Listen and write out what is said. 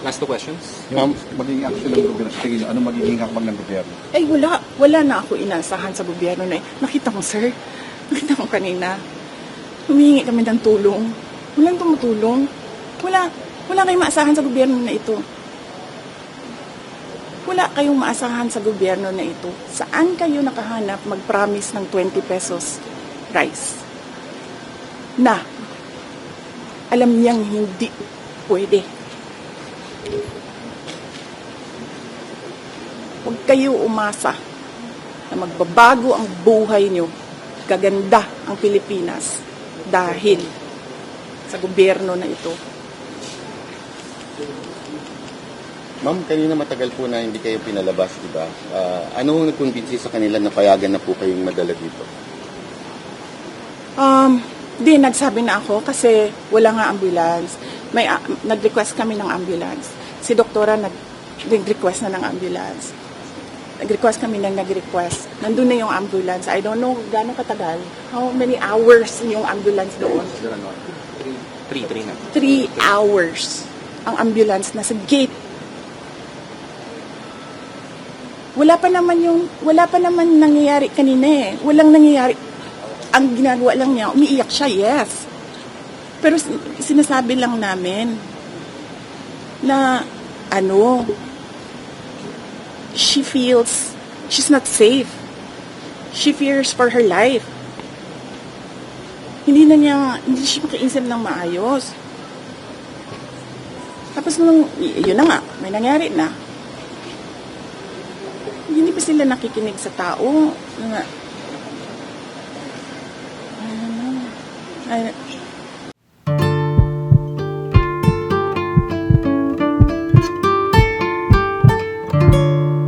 last two questions. Ma'am, magiging action ng gobyerno sa tingin niyo, ano magiging hakbang ng gobyerno? Ay, wala na ako inaasahan sa gobyerno na nakita mo, sir. Nakita mo kanina. Humihingi kami ng tulong. Walang tumutulong. Wala kayong maasahan sa gobyerno na ito. Wala kayong maasahan sa gobyerno na ito. Saan kayo nakahanap mag-promise ng 20 pesos rice? Na, alam niyang hindi pwede. Huwag kayo umasa na magbabago ang buhay niyo, gaganda ang Pilipinas dahil sa gobyerno na ito. Ma'am, kanina matagal po na hindi kayo pinalabas, di ba? Ano ang nagkumbinsi sa kanila na payagan na po kayong madala dito? Nagsabi na ako kasi wala nga ambulance. Nag-request kami ng ambulance. Si doktora nag-request na ng ambulance. Nag-request kami ng nag-request. Nandun na yung ambulance. I don't know gano'ng katagal. How many hours yung ambulance doon? 3 na. 3 hours ang ambulance nasa gate. Wala pa naman nangyayari kanina eh. Walang nangyayari. Ang ginagawa lang niya, umiiyak siya, yes. Pero sinasabi lang namin na she feels she's not safe. She fears for her life. Hindi siya makaisip ng maayos. Tapos yun na nga, may nangyari na. Hindi pa sila nakikinig sa tao.